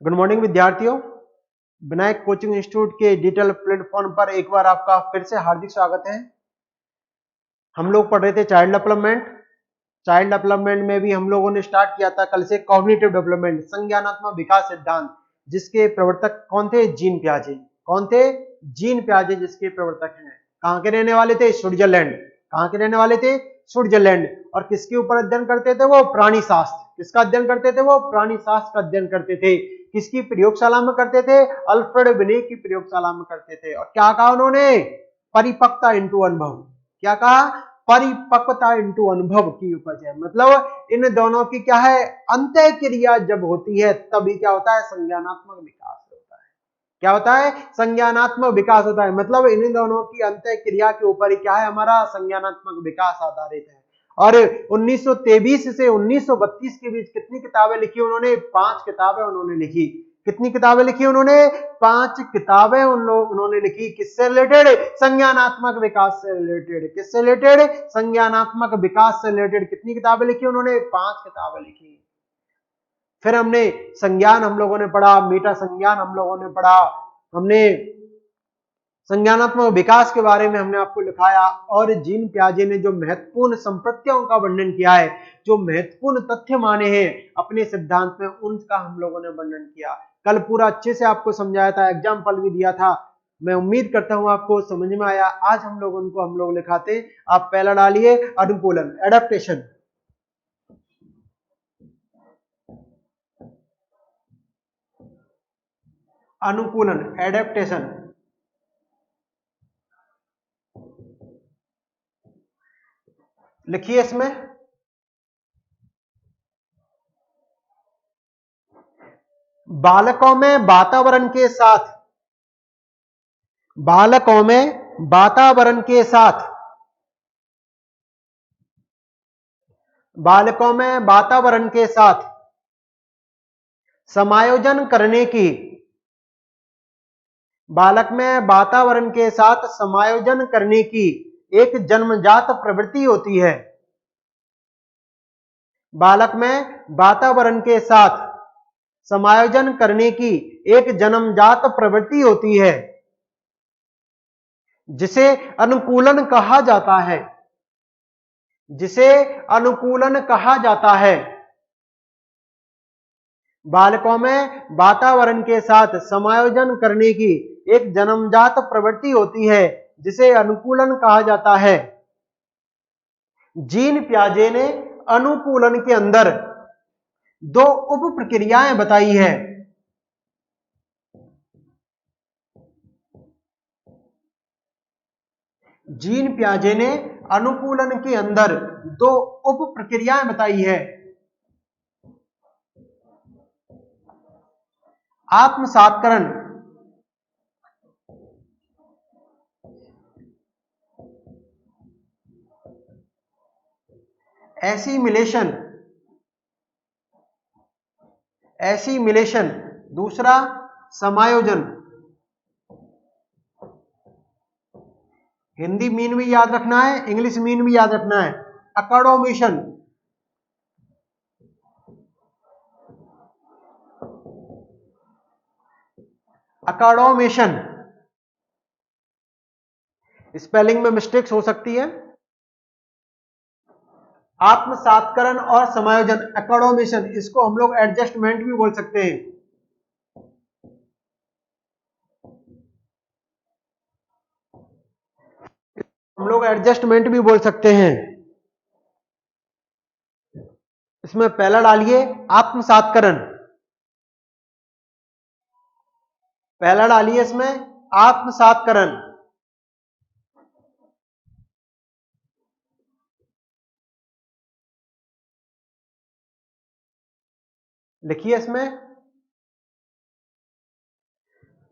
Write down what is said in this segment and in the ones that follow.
Good morning विद्यार्थियों, Vinayak coaching institute के digital platform पर एक बार आपका फिर से हार्दिक स्वागत है। हम लोग पढ़ रहे थे चाइल्ड डेवलपमेंट। चाइल्ड डेवलपमेंट में भी हम लोगों ने स्टार्ट किया था कल से कॉग्निटिव डेवलपमेंट, संज्ञानात्मक विकास सिद्धांत, जिसके प्रवर्तक कौन थे? जीन पियाजे। कौन थे? जीन पियाजे, जिसके प्रवर्तक हैं। कहां के रहने वाले थे? स्विट्जरलैंड। कहां के रहने वाले थे? स्विट्जरलैंड। और किसके ऊपर अध्ययन करते थे वो? प्राणी शास्त्र। किसका अध्ययन करते थे वो? प्राणी शास्त्र का अध्ययन करते थे। किसकी प्रयोगशाला में करते थे? अल्फ्रेड विने की प्रयोगशाला में करते थे। और क्या कहा उन्होंने? परिपक्वता इंटू अनुभव। क्या कहा? परिपक्वता इंटू अनुभव की उपज है। मतलब इन दोनों की क्या है? अंतः क्रिया जब होती है तभी क्या होता है? संज्ञानात्मक विकास होता है। क्या होता है? संज्ञानात्मक विकास होता है। मतलब इन दोनों की अंतः क्रिया के ऊपर ही क्या है? हमारा संज्ञानात्मक विकास आधारित है। और 1923 से 1932 के बीच कितनी किताबें लिखी उन्होंने? 5 किताबें उन्होंने लिखी। कितनी किताबें लिखी उन्होंने? 5 किताबें उन्होंने लिखी। किससे रिलेटेड? संज्ञानात्मक विकास से रिलेटेड। किससे रिलेटेड? संज्ञानात्मक विकास से रिलेटेड। कितनी किताबें लिखी उन्होंने? 5 किताबें लिखी। फिर हमने संज्ञान हम लोगों ने पढ़ा, मेटा संज्ञान हम लोगों ने पढ़ा, हमने संज्ञानात्मक विकास के बारे में हमने आपको लिखाया। और जीन पियाजे ने जो महत्वपूर्ण संप्रत्यों का वर्णन किया है, जो महत्वपूर्ण तथ्य माने हैं अपने सिद्धांत में, उनका हम लोगों ने वर्णन किया। कल पूरा अच्छे से आपको समझाया था, एग्जाम्पल भी दिया था। मैं उम्मीद करता हूं आपको समझ में आया। आज हम लोग लिखाते। आप पहला डालिए अनुकूलन, एडेप्टेशन। अनुकूलन, एडेप्टेशन। लिखिए इसमें। बालकों में वातावरण के साथ, बालकों में वातावरण के साथ, बालकों में वातावरण के साथ समायोजन करने की, बालक में वातावरण के साथ समायोजन करने की एक जन्मजात प्रवृत्ति होती है। बालक में वातावरण के साथ समायोजन करने की एक जन्मजात प्रवृत्ति होती है, जिसे अनुकूलन कहा जाता है। जिसे अनुकूलन कहा जाता है। बालकों में वातावरण के साथ समायोजन करने की एक जन्मजात प्रवृत्ति होती है, जिसे अनुकूलन कहा जाता है। जीन पियाजे ने अनुकूलन के अंदर 2 उप प्रक्रियाएं बताई है। जीन पियाजे ने अनुकूलन के अंदर 2 उप प्रक्रियाएं बताई है। आत्मसात्करण, एसिमिलेशन, एसिमिलेशन। दूसरा समायोजन। हिंदी मीन भी याद रखना है, इंग्लिश मीन भी याद रखना है। Accommodation, accommodation. स्पेलिंग में मिस्टेक्स हो सकती है। आत्मसात्करण और समायोजन, अकोमोडेशन, इसको हम लोग एडजस्टमेंट भी बोल सकते हैं। हम लोग एडजस्टमेंट भी बोल सकते हैं। इसमें पहला डालिए आत्मसात्करण। पहला डालिए इसमें आत्मसात्करण। लिखिए इसमें।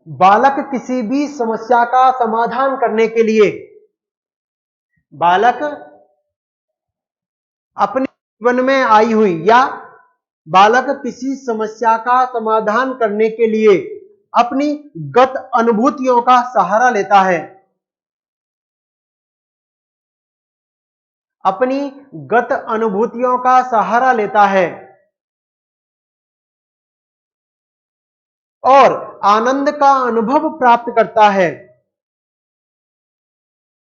बालक किसी भी समस्या का समाधान करने के लिए, बालक अपने जीवन में आई हुई, या बालक किसी समस्या का समाधान करने के लिए अपनी गत अनुभूतियों का सहारा लेता है। अपनी गत अनुभूतियों का सहारा लेता है। और आनंद का अनुभव प्राप्त करता है,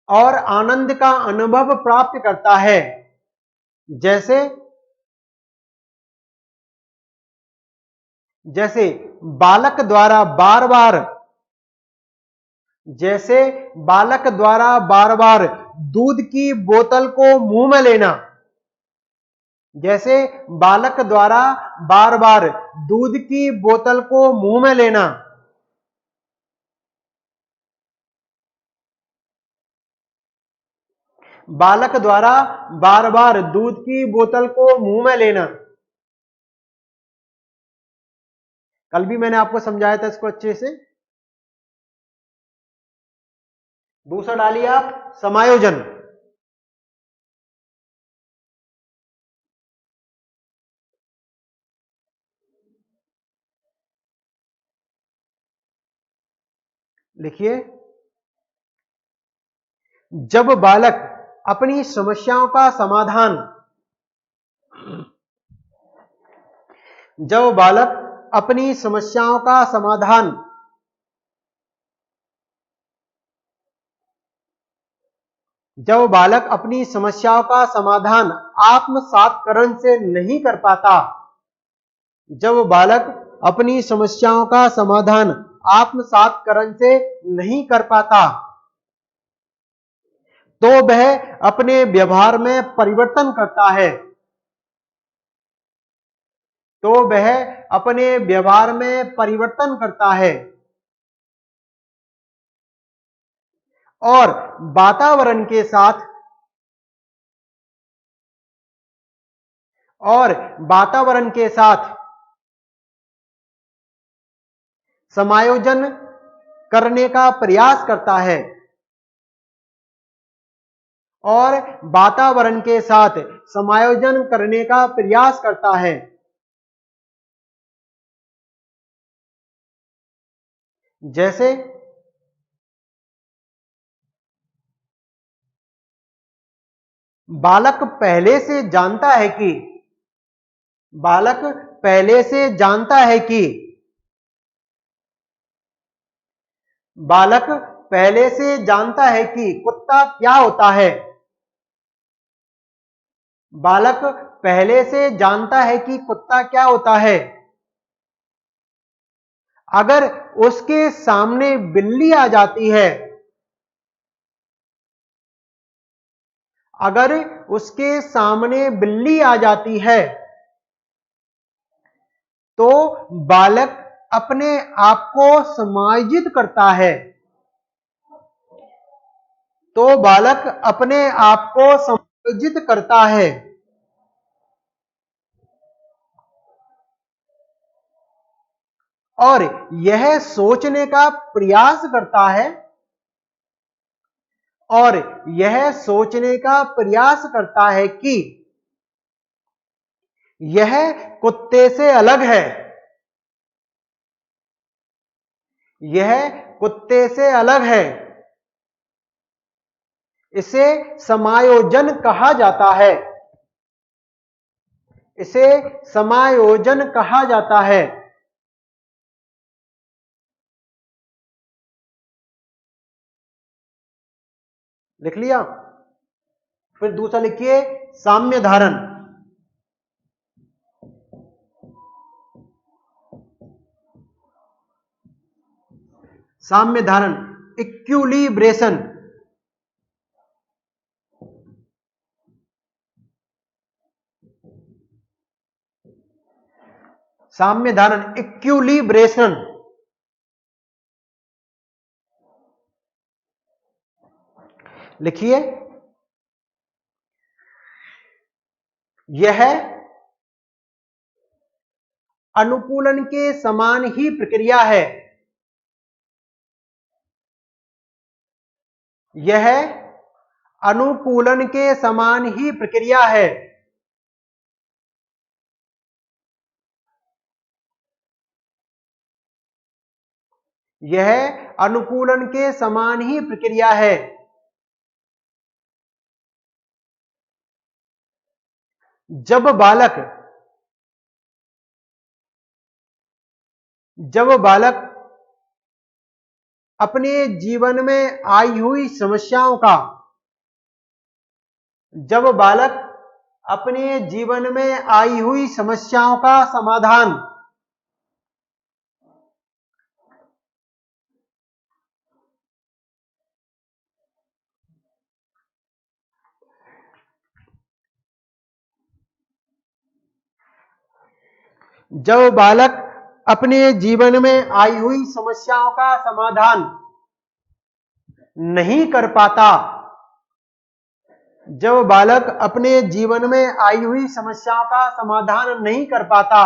और आनंद का अनुभव प्राप्त करता है। जैसे जैसे बालक द्वारा बार बार जैसे बालक द्वारा बार बार दूध की बोतल को मुंह में लेना, जैसे बालक द्वारा बार बार दूध की बोतल को मुंह में लेना, बालक द्वारा बार बार दूध की बोतल को मुंह में लेना। कल भी मैंने आपको समझाया था इसको अच्छे से। दूसरा डालिए आप समायोजन। लिखिए, जब बालक अपनी समस्याओं का समाधान जब बालक अपनी समस्याओं का समाधान जब बालक अपनी समस्याओं का समाधान आत्मसातकरण से नहीं कर पाता जब बालक अपनी समस्याओं का समाधान आत्मसातकरण से नहीं कर पाता तो वह अपने व्यवहार में परिवर्तन करता है तो वह अपने व्यवहार में परिवर्तन करता है और वातावरण के साथ और वातावरण के साथ समायोजन करने का प्रयास करता है और वातावरण के साथ समायोजन करने का प्रयास करता है। जैसे बालक पहले से जानता है कि बालक पहले से जानता है कि बालक पहले से जानता है कि कुत्ता क्या होता है बालक पहले से जानता है कि कुत्ता क्या होता है। अगर उसके सामने बिल्ली आ जाती है अगर उसके सामने बिल्ली आ जाती है तो बालक अपने आप को समायोजित करता है तो बालक अपने आप को समायोजित करता है और यह सोचने का प्रयास करता है और यह सोचने का प्रयास करता है कि यह कुत्ते से अलग है यह कुत्ते से अलग है। इसे समायोजन कहा जाता है इसे समायोजन कहा जाता है। लिख लिया। फिर दूसरा लिखिए साम्य धारण। साम्य धारण इक्विलिब्रेशन साम्य धारण इक्विलिब्रेशन लिखिए, यह अनुकूलन के समान ही प्रक्रिया है यह अनुकूलन के समान ही प्रक्रिया है। यह अनुकूलन के समान ही प्रक्रिया है। जब बालक जब बालक अपने जीवन में आई हुई समस्याओं का जब बालक अपने जीवन में आई हुई समस्याओं का समाधान जब बालक अपने जीवन में आई हुई समस्याओं का समाधान नहीं कर पाता, जब बालक अपने जीवन में आई हुई समस्याओं का समाधान नहीं कर पाता,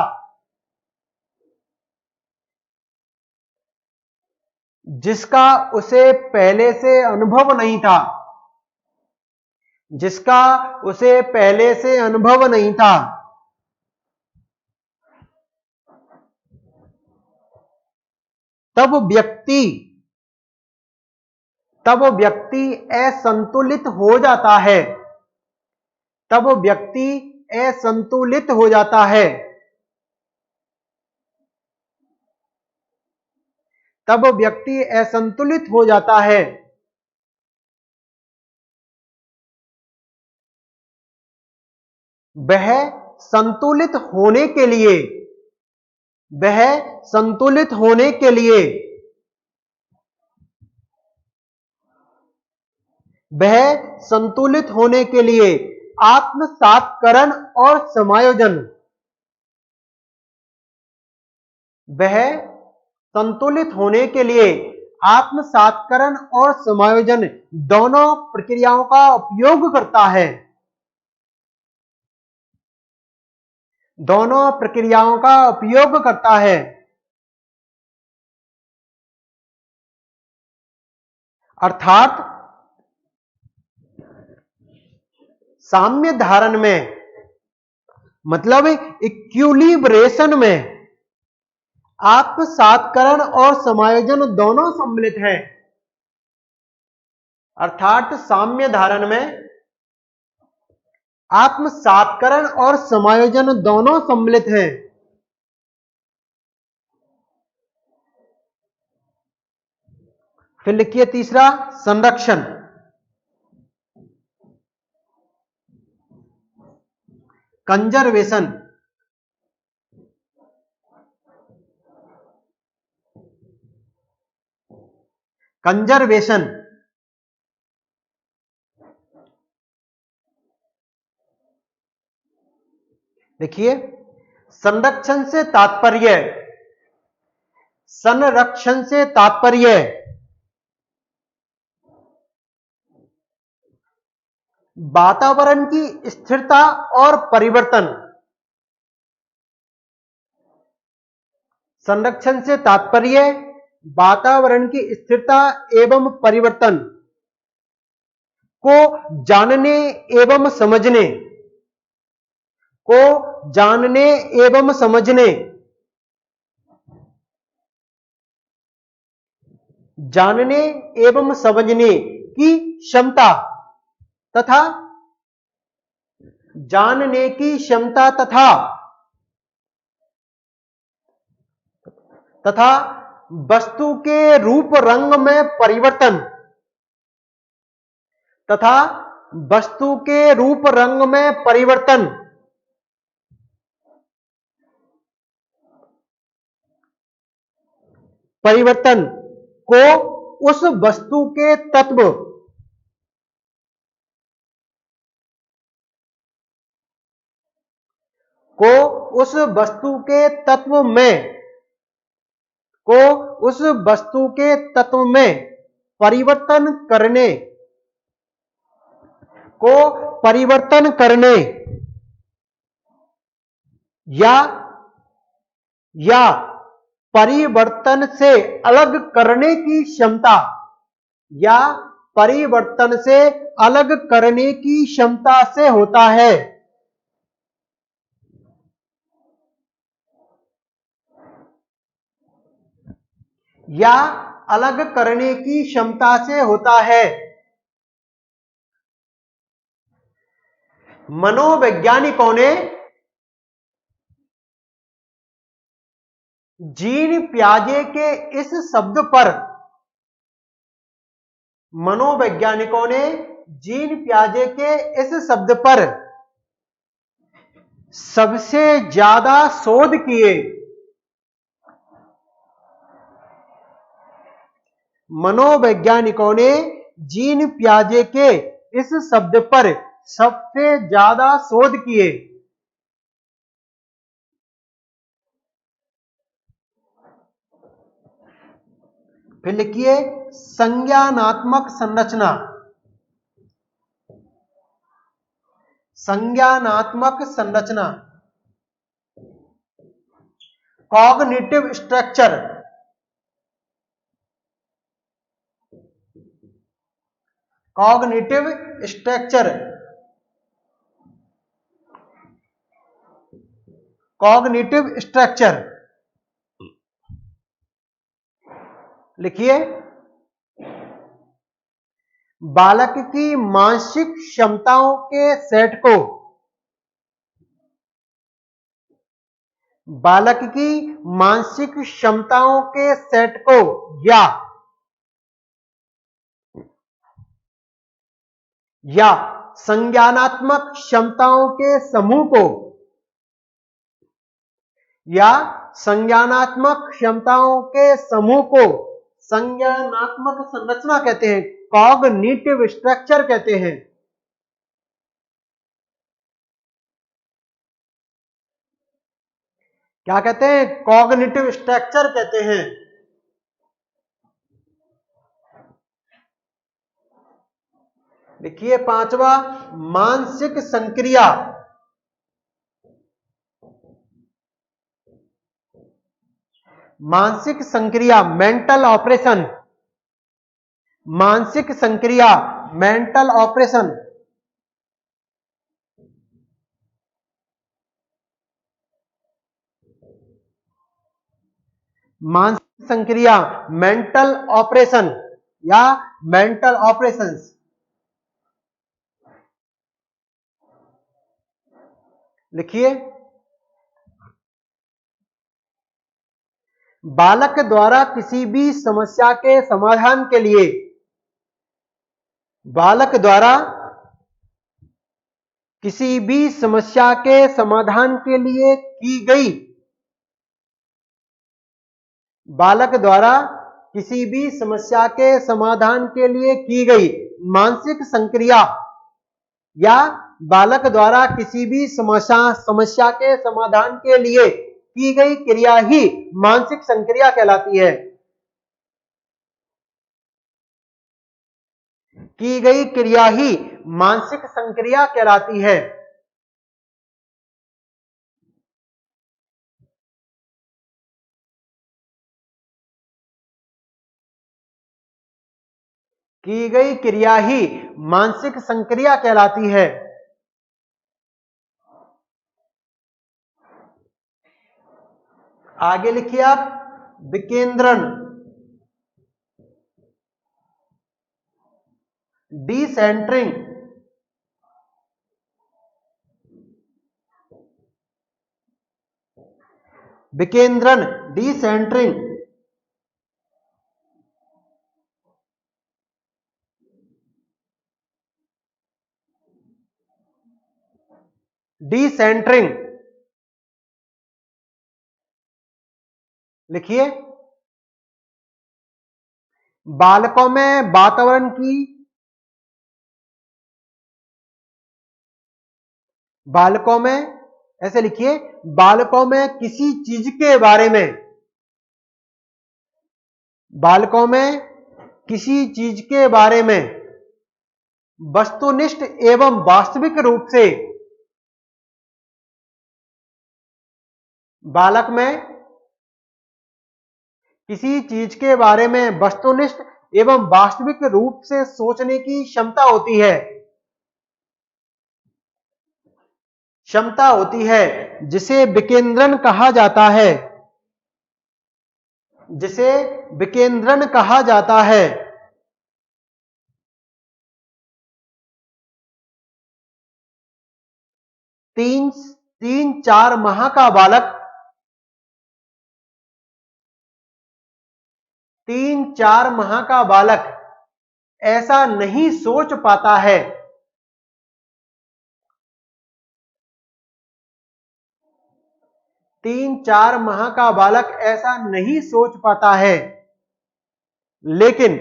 जिसका उसे पहले से अनुभव नहीं था, जिसका उसे पहले से अनुभव नहीं था, तब व्यक्ति असंतुलित हो जाता है, तब व्यक्ति असंतुलित हो जाता है, तब व्यक्ति असंतुलित हो जाता है। वह संतुलित होने के लिए वह संतुलित होने के लिए वह संतुलित होने के लिए आत्मसात्करण और समायोजन वह संतुलित होने के लिए आत्मसात्करण और समायोजन दोनों प्रक्रियाओं का उपयोग करता है, दोनों प्रक्रियाओं का उपयोग करता है। अर्थात साम्य धारण में मतलब इक्विलिब्रेशन में आत्मसात्करण और समायोजन दोनों सम्मिलित हैं। अर्थात साम्य धारण में आत्मसात्करण और समायोजन दोनों सम्मिलित हैं। फिर लिखिए तीसरा, संरक्षण। कंजर्वेशन, कंजर्वेशन देखिए, संरक्षण से तात्पर्य वातावरण की स्थिरता और परिवर्तन। संरक्षण से तात्पर्य वातावरण की स्थिरता एवं परिवर्तन को जानने एवं समझने जानने एवं समझने की क्षमता तथा जानने की क्षमता तथा वस्तु के रूप रंग में परिवर्तन तथा वस्तु के रूप रंग में परिवर्तन को उस वस्तु के तत्व को उस वस्तु के तत्व में परिवर्तन करने या परिवर्तन से अलग करने की क्षमता से होता है। या अलग करने की क्षमता से होता है। मनोवैज्ञानिकों ने जीन पियाजे के इस शब्द पर मनोवैज्ञानिकों ने जीन पियाजे के इस शब्द पर सबसे ज्यादा शोध किए। मनोवैज्ञानिकों ने जीन पियाजे के इस शब्द पर सबसे ज्यादा शोध किए। फिर लिखिए संज्ञानात्मक संरचना। संज्ञानात्मक संरचना, cognitive structure. Cognitive structure, cognitive structure. लिखिए बालक की मानसिक क्षमताओं के सेट को, बालक की मानसिक क्षमताओं के सेट को या संज्ञानात्मक क्षमताओं के समूह को, या संज्ञानात्मक क्षमताओं के समूह को संज्ञानात्मक संरचना कहते हैं, कॉग्निटिव स्ट्रक्चर कहते हैं। क्या कहते हैं? कॉग्निटिव स्ट्रक्चर कहते हैं। देखिए पांचवा, मानसिक संक्रिया। मानसिक संक्रिया, मेंटल ऑपरेशन। मानसिक संक्रिया, मेंटल ऑपरेशन। मानसिक संक्रिया, मेंटल ऑपरेशन या मेंटल ऑपरेशंस। लिखिए बालक द्वारा किसी भी समस्या के समाधान के लिए, बालक द्वारा किसी भी समस्या के समाधान के लिए की गई, बालक द्वारा किसी भी समस्या के समाधान के लिए की गई मानसिक संक्रिया या बालक द्वारा किसी भी समस्या के समाधान के लिए की गई क्रिया ही मानसिक संक्रिया कहलाती है। की गई क्रिया ही मानसिक संक्रिया कहलाती है। की गई क्रिया ही मानसिक संक्रिया कहलाती है। आगे लिखिए आप, विकेंद्रण, डिसेंटरिंग। विकेंद्रण, डिसेंटरिंग। डिसेंटरिंग। लिखिए बालकों में वातावरण की, बालकों में, ऐसे लिखिए बालकों में किसी चीज के बारे में, बालकों में किसी चीज के बारे में वस्तुनिष्ठ एवं वास्तविक रूप से, बालक में किसी चीज के बारे में वस्तुनिष्ठ एवं वास्तविक रूप से सोचने की क्षमता होती है, क्षमता होती है, जिसे विकेंद्रण कहा जाता है, जिसे विकेंद्रण कहा जाता है। 3-4 माह का बालक 3-4 माह का बालक ऐसा नहीं सोच पाता है। 3-4 माह का बालक ऐसा नहीं सोच पाता है, लेकिन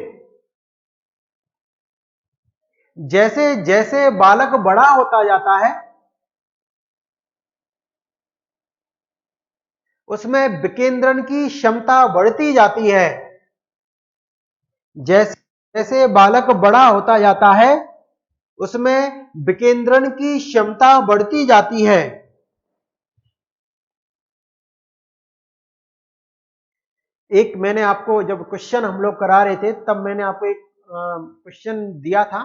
जैसे जैसे बालक बड़ा होता जाता है उसमें विकेंद्रण की क्षमता बढ़ती जाती है। जैसे जैसे बालक बड़ा होता जाता है उसमें विकेंद्रण की क्षमता बढ़ती जाती है। एक मैंने आपको जब क्वेश्चन हम लोग करा रहे थे तब मैंने आपको एक क्वेश्चन दिया था,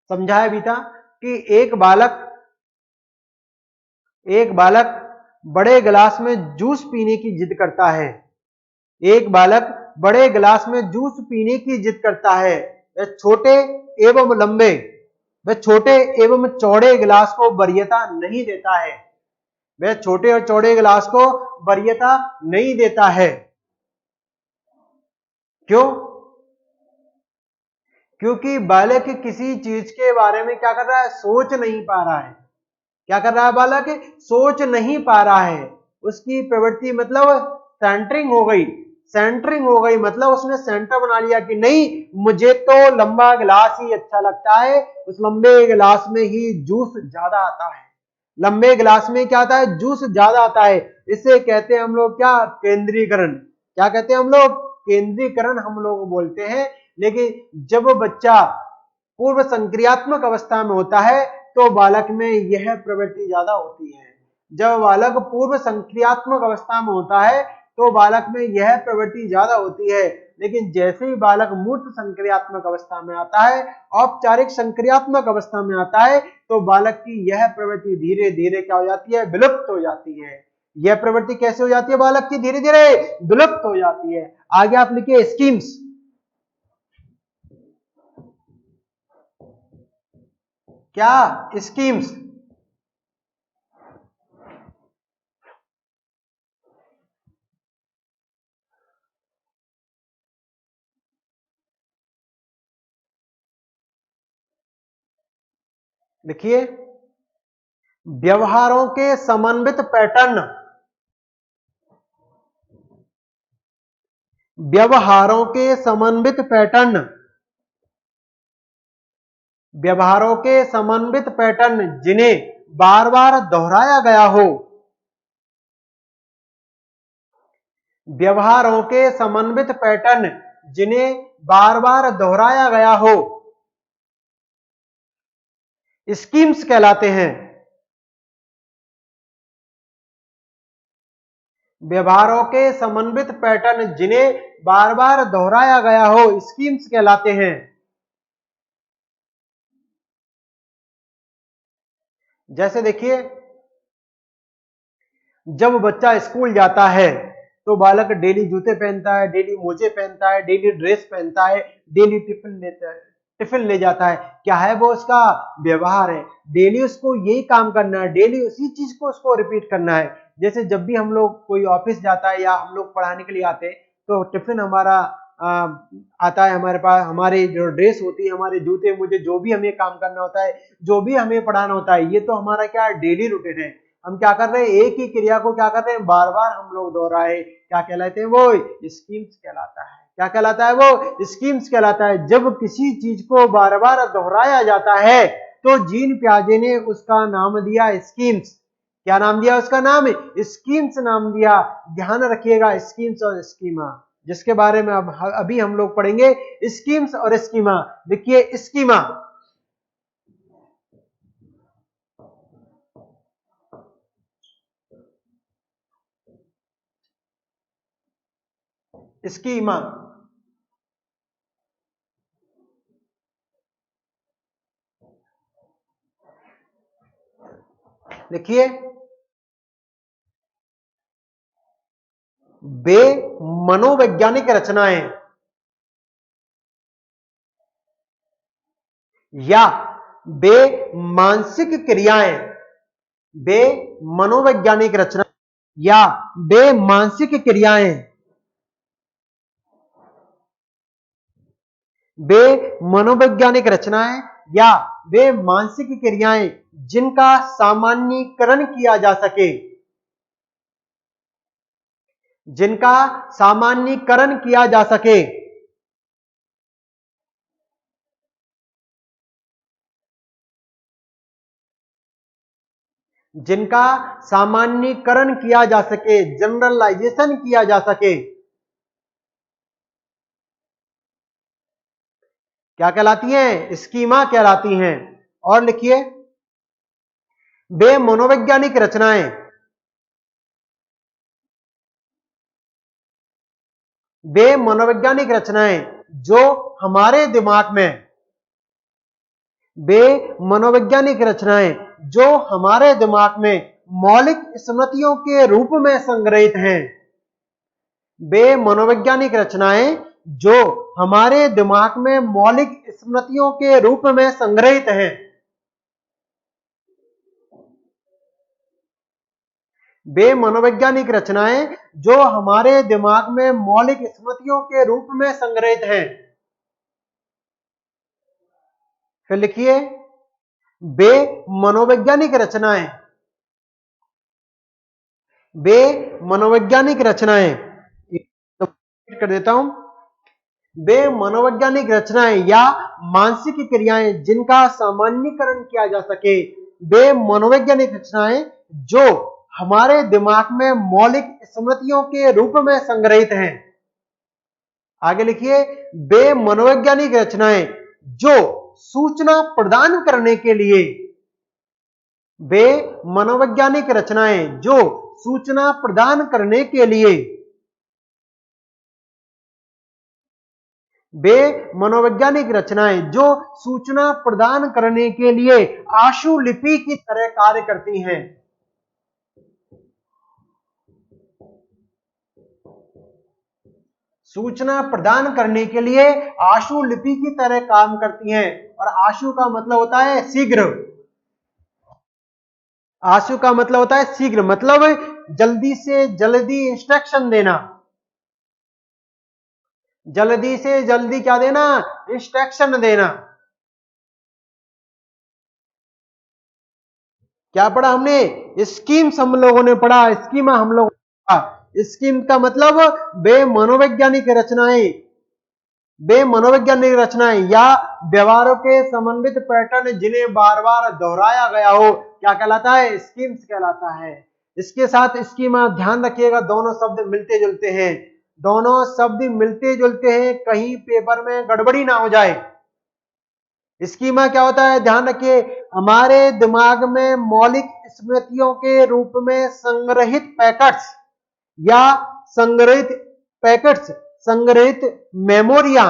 समझाया भी था कि एक बालक बड़े गिलास में जूस पीने की जिद करता है। एक बालक बड़े गिलास में जूस पीने की जिद करता है। वह छोटे एवं लंबे, वह छोटे एवं चौड़े गिलास को वरीयता नहीं देता है। वह छोटे और चौड़े गिलास को वरीयता नहीं देता है। क्यों? क्योंकि बालक किसी चीज के बारे में क्या कर रहा है, सोच नहीं पा रहा है। क्या कर रहा है बालक? सोच नहीं पा रहा है। उसकी प्रवृत्ति मतलब सेंटरिंग हो गई। सेंटरिंग हो गई मतलब उसने सेंटर बना लिया कि नहीं, मुझे तो लंबा गिलास ही अच्छा लगता है, उस लंबे गिलास में ही जूस ज्यादा आता है। लंबे गिलास में क्या आता है? जूस ज्यादा आता है। इसे कहते हैं हम लोग क्या? केंद्रीकरण। क्या कहते हैं हम लोग? केंद्रीकरण हम लोग बोलते हैं। लेकिन जब बच्चा पूर्व संक्रियात्मक अवस्था में होता है तो बालक में यह प्रवृत्ति ज्यादा होती है। जब बालक पूर्व संक्रियात्मक अवस्था में होता है तो बालक में यह प्रवृत्ति ज्यादा होती है। लेकिन जैसे ही बालक मूर्त संक्रियात्मक अवस्था में आता है, औपचारिक संक्रियात्मक अवस्था में आता है, तो बालक की यह प्रवृत्ति धीरे धीरे क्या हो जाती है? विलुप्त हो जाती है। यह प्रवृत्ति कैसे हो जाती है बालक की? धीरे धीरे विलुप्त हो जाती है। आगे आप लिखिए स्कीम्स। क्या? स्कीम्स। देखिए, व्यवहारों के समन्वित पैटर्न, व्यवहारों के समन्वित पैटर्न, व्यवहारों के समन्वित पैटर्न जिन्हें बार बार दोहराया गया हो, व्यवहारों के समन्वित पैटर्न जिन्हें बार बार दोहराया गया हो, स्कीम्स कहलाते हैं। व्यवहारों के समन्वित पैटर्न जिन्हें बार बार दोहराया गया हो, स्कीम्स कहलाते हैं। जैसे देखिए, जब बच्चा स्कूल जाता है तो बालक डेली जूते पहनता है, डेली मोजे पहनता है, डेली ड्रेस पहनता है, डेली टिफिन लेता है, टिफिन ले जाता है। क्या है? वो उसका व्यवहार है। डेली उसको यही काम करना है, डेली उसी चीज को उसको रिपीट करना है। जैसे जब भी हम लोग कोई ऑफिस जाता है या हम लोग पढ़ाने के लिए आते हैं तो टिफिन हमारा आता है हमारे पास, हमारी जो ड्रेस होती है, हमारे जूते मुझे जो भी हमें काम करना होता है, जो भी हमें पढ़ाना होता है, ये तो हमारा क्या डेली रूटीन है। हम क्या कर रहे हैं? एक ही क्रिया को क्या कर रहे हैं? बार बार हम लोग दोहराए। क्या कहलाते हैं? वो स्कीम्स कहलाता है। क्या कहलाता है? वो स्कीम्स कहलाता है। जब किसी चीज को बार बार दोहराया जाता है तो जीन पियाजे ने उसका नाम दिया स्कीम्स। क्या नाम दिया? उसका नाम स्कीम्स नाम दिया। ध्यान रखिएगा, स्कीम्स और स्कीमा, जिसके बारे में अब अभी हम लोग पढ़ेंगे। स्कीम्स और स्कीमा। देखिए, स्कीमा, स्कीमा, देखिए, वे मनोवैज्ञानिक रचनाएं या वे मानसिक क्रियाएं, वे मनोवैज्ञानिक रचना या वे मानसिक क्रियाएं वे मनोवैज्ञानिक रचनाएं या वे मानसिक क्रियाएं जिनका सामान्यीकरण किया जा सके, जिनका सामान्यीकरण किया जा सके। जिनका सामान्यीकरण किया जा सके, जनरलाइजेशन किया जा सके, क्या कहलाती हैं? स्कीमा कहलाती हैं। और लिखिए, वे मनोवैज्ञानिक रचनाएं, वे मनोवैज्ञानिक रचनाएं जो हमारे दिमाग में, वे मनोवैज्ञानिक रचनाएं जो हमारे दिमाग में मौलिक स्मृतियों के रूप में संग्रहित हैं। वे मनोवैज्ञानिक रचनाएं जो हमारे दिमाग में मौलिक स्मृतियों के रूप में संग्रहित हैं। वे मनोवैज्ञानिक रचनाएं जो हमारे दिमाग में मौलिक स्मृतियों के रूप में संग्रहित हैं। फिर लिखिए, वे मनोवैज्ञानिक रचनाएं, वे मनोवैज्ञानिक रचनाएं, कर देता हूं, वे मनोवैज्ञानिक रचनाएं या मानसिक क्रियाएं जिनका सामान्यीकरण किया जा सके, वे मनोवैज्ञानिक रचनाएं जो हमारे दिमाग में मौलिक स्मृतियों के रूप में संग्रहित हैं। आगे लिखिए, वे मनोवैज्ञानिक रचनाएं जो सूचना प्रदान करने के लिए, वे मनोवैज्ञानिक रचनाएं जो सूचना प्रदान करने के लिए, वे मनोवैज्ञानिक रचनाएं जो सूचना प्रदान करने के लिए आशुलिपि की तरह कार्य करती हैं। सूचना प्रदान करने के लिए आशुलिपि की तरह काम करती हैं। और आशु का मतलब होता है शीघ्र। आशु का मतलब होता है शीघ्र, मतलब जल्दी से जल्दी इंस्ट्रक्शन देना, जल्दी से जल्दी क्या देना? इंस्ट्रक्शन देना। क्या पढ़ा हमने? स्कीम्स हम लोगों ने पढ़ा, स्कीमा हम लोग पढ़ा। स्कीम का मतलब वे मनोवैज्ञानिक रचनाएं, वे मनोवैज्ञानिक रचनाएं या व्यवहारों के समन्वित पैटर्न जिन्हें बार बार दोहराया गया हो, क्या कहलाता है? स्कीम्स कहलाता है। इसके साथ स्कीमा, ध्यान रखिएगा, दोनों शब्द मिलते जुलते हैं, दोनों शब्द मिलते जुलते हैं, कहीं पेपर में गड़बड़ी ना हो जाए। स्कीमा क्या होता है? ध्यान रखिए, हमारे दिमाग में मौलिक स्मृतियों के रूप में संग्रहित पैकेट्स या संग्रहित पैकेट्स, संग्रहित मेमोरिया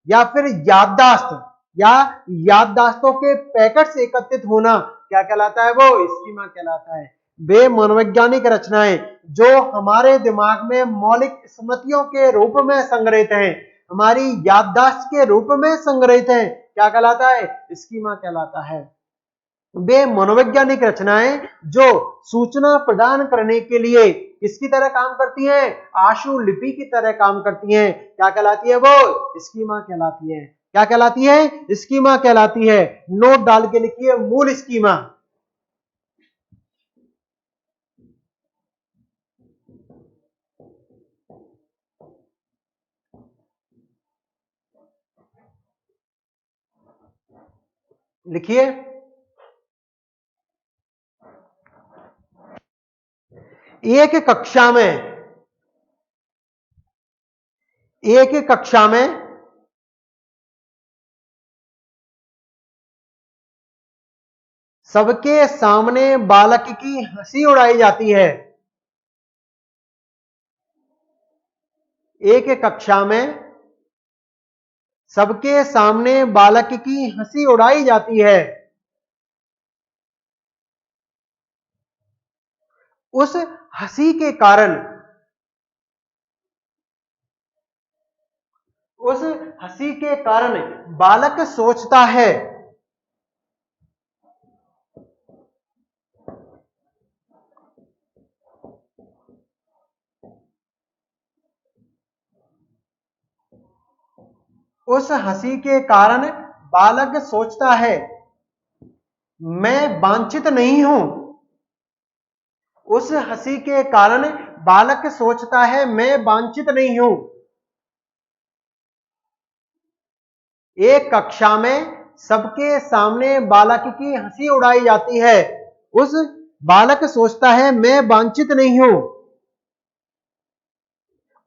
या फिर याददाश्त या याददाश्तों के पैकेट्स एकत्रित होना क्या कहलाता है? वो स्कीमा कहलाता है। वे मनोवैज्ञानिक रचनाएं जो हमारे दिमाग में मौलिक स्मृतियों के रूप में संग्रहित हैं, हमारी याददाश्त के रूप में संग्रहित हैं, क्या कहलाता है? स्कीमा कहलाता है। वे मनोवैज्ञानिक रचनाएं जो सूचना प्रदान करने के लिए किसकी तरह काम करती हैं? आशुलिपि की तरह काम करती हैं, क्या कहलाती है? वो स्कीमा कहलाती है। क्या कहलाती है? स्कीमा कहलाती है। नोट डाल के लिखिए, मूल स्कीमा। लिखिए, एक कक्षा में सबके सामने बालक की हंसी उड़ाई जाती है। एक कक्षा में सबके सामने बालक की हंसी उड़ाई जाती है। उस हंसी के कारण, उस हंसी के कारण बालक सोचता है, उस हंसी के कारण बालक सोचता है मैं वांछित नहीं हूं। उस हंसी के कारण बालक सोचता है मैं वांछित नहीं हूं। एक कक्षा में सबके सामने बालक की हंसी उड़ाई जाती है। उस बालक सोचता है मैं वांछित नहीं हूं।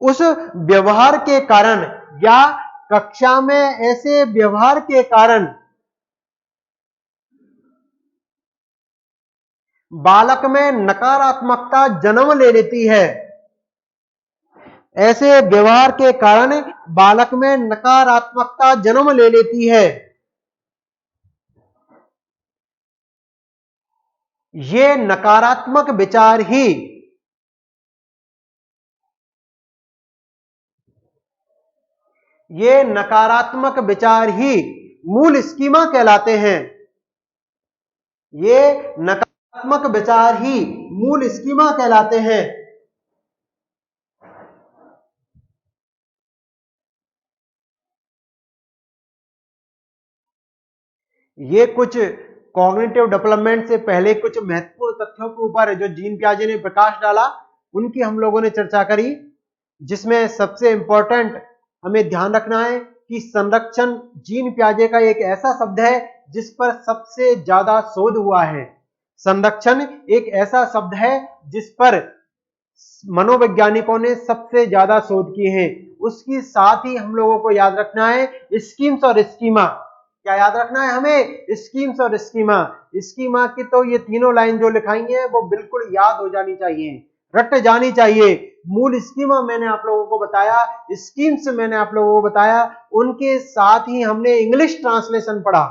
उस व्यवहार के कारण या कक्षा में ऐसे व्यवहार के कारण बालक में नकारात्मकता जन्म ले लेती है। ऐसे व्यवहार के कारण बालक में नकारात्मकता जन्म ले लेती है। ये नकारात्मक विचार ही मूल स्कीमा कहलाते हैं। ये नकारात्मक विचार ही मूल स्कीमा कहलाते हैं। ये कुछ कॉग्निटिव डेवलपमेंट से पहले कुछ महत्वपूर्ण तथ्यों के ऊपर जो जीन पियाजे ने प्रकाश डाला उनकी हम लोगों ने चर्चा करी, जिसमें सबसे इंपॉर्टेंट हमें ध्यान रखना है कि संरक्षण जीन पियाजे का एक ऐसा शब्द है जिस पर सबसे ज्यादा शोध हुआ है। संरक्षण एक ऐसा शब्द है जिस पर मनोवैज्ञानिकों ने सबसे ज्यादा शोध किए हैं। उसके साथ ही हम लोगों को याद रखना है स्कीम्स और स्कीमा। क्या याद रखना है हमें? स्कीम्स और स्कीमा। स्कीमा की तो ये तीनों लाइन जो लिखाई है वो बिल्कुल याद हो जानी चाहिए, रट जानी चाहिए। मूल स्कीमा मैंने आप लोगों को बताया, स्कीम्स मैंने आप लोगों को बताया, उनके साथ ही हमने इंग्लिश ट्रांसलेशन पढ़ा।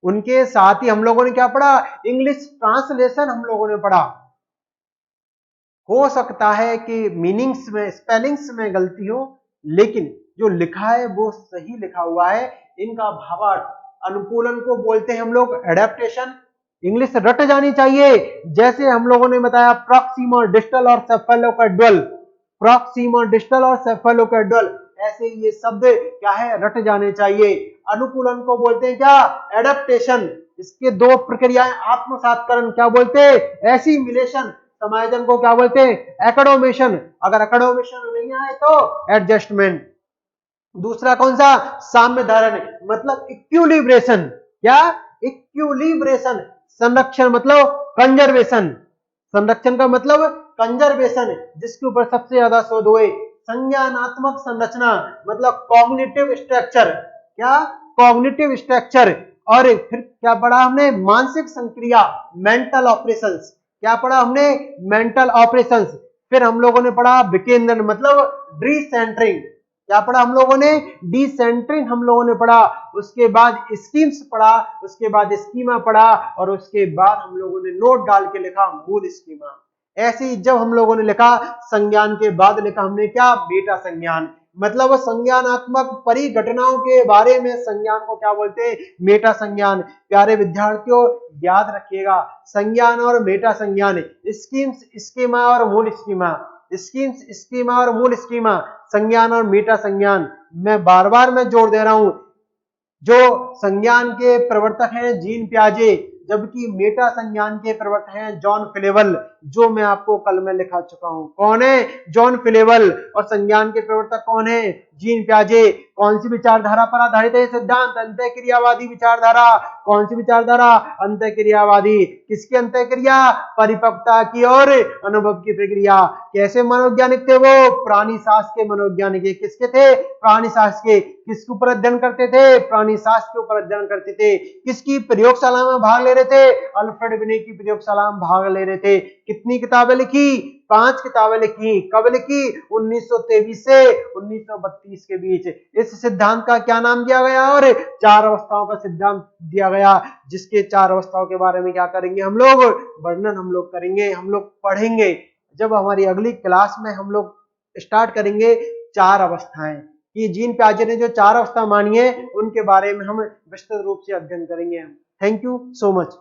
उनके साथ ही हम लोगों ने क्या पढ़ा? इंग्लिश ट्रांसलेशन हम लोगों ने पढ़ा। हो सकता है कि मीनिंग्स में, स्पेलिंग्स में गलती हो, लेकिन जो लिखा है वो सही लिखा हुआ है। इनका भावार्थ, अनुकूलन को बोलते हैं हम लोग एडेप्टेशन। इंग्लिश रट जानी चाहिए। जैसे हम लोगों ने बताया प्रॉक्सिमल, डिस्टल और सेफेलोकैड्वल, प्रॉक्सिमल, डिस्टल और सेफेलोकैड्वल, ऐसे ये शब्द क्या है? रट जाने चाहिए। अनुकूलन को बोलते हैं क्या? एडेप्टेशन। इसके दो प्रक्रियाएं, आत्मसातकरण क्या बोलते हैं? एसिमिलेशन। समायोजन को क्या बोलते हैं? एकडोमेशन। अगर एकडोमेशन नहीं आए तो एडजस्टमेंट। दूसरा कौन सा? साम्य धारण, मतलब इक्विलिब्रेशन। क्या? इक्विलिब्रेशन। संरक्षण मतलब कंजर्वेशन। संरक्षण का मतलब कंजर्वेशन, जिसके ऊपर सबसे ज्यादा शोध हुए। संज्ञानात्मक संरचना मतलब कॉग्निटिव स्ट्रक्चर। क्या? Cognitive structure. और फिर क्या पढ़ा हमने? मानसिक संक्रिया, मेंटल ऑपरेशंस। क्या पढ़ा हमने? Mental operations. फिर हम लोगों ने पढ़ा विकेंद्रण मतलब डिसेंटरिंग। क्या पढ़ा हम लोगों ने? डिसेंटरिंग हम लोगों ने पढ़ा। उसके बाद स्कीम्स पढ़ा, उसके बाद स्कीमा पढ़ा, और उसके बाद हम लोगों ने नोट डाल के लिखा मूल स्कीमा। ऐसे ही जब हम लोगों ने लिखा, संज्ञान के बाद लिखा हमने क्या? मेटा संज्ञान। मतलब संज्ञानात्मक परिघटनाओं के बारे में संज्ञान को क्या बोलते हैं? मेटा संज्ञान। प्यारे विद्यार्थियों याद रखिएगा, संज्ञान और मेटा संज्ञान, स्कीम्स, स्कीमा और मूल स्कीमा, स्कीम्स, स्कीमा और मूल स्कीमा, संज्ञान और मेटा संज्ञान। मैं बार बार मैं जोर दे रहा हूं, जो संज्ञान के प्रवर्तक हैं जीन पियाजे, जबकि मेटा संज्ञान के प्रवर्तक हैं जॉन फ्लेवल, जो मैं आपको कल में लिखा चुका हूं। कौन है? जॉन फ्लेवल। और संज्ञान के प्रवर्तक कौन है? जीन पियाजे। कौन सी विचारधारा पर आधारित है सिद्धांत? अंतःक्रियावादी विचारधारा। कौन सी विचारधारा? अंतःक्रियावादी। किसकी अंतःक्रिया? परिपक्वता की और अनुभव की प्रक्रिया। कैसे मनोवैज्ञानिक थे वो? प्राणी शास्त्र के मनोवैज्ञानिक। किसके थे? प्राणी शास्त्र के। किसके ऊपर अध्ययन करते थे? प्राणी शास्त्र के ऊपर अध्ययन करते थे। किसकी प्रयोगशाला में भाग ले रहे थे? अल्फ्रेड बिने की प्रयोगशाला में भाग ले रहे थे। कितनी किताबें लिखी? 5 किताबें लिखी। कब लिखी? 1923 से 1932 के बीच। इस सिद्धांत का क्या नाम दिया गया? और 4 अवस्थाओं का सिद्धांत दिया गया, जिसके 4 अवस्थाओं के बारे में क्या करेंगे हम लोग? वर्णन हम लोग करेंगे, हम लोग पढ़ेंगे। जब हमारी अगली क्लास में हम लोग स्टार्ट करेंगे 4 अवस्थाएं, कि जीन पियाजे ने जो 4 अवस्था मानी है उनके बारे में हम विस्तृत रूप से अध्ययन करेंगे। Thank you so much.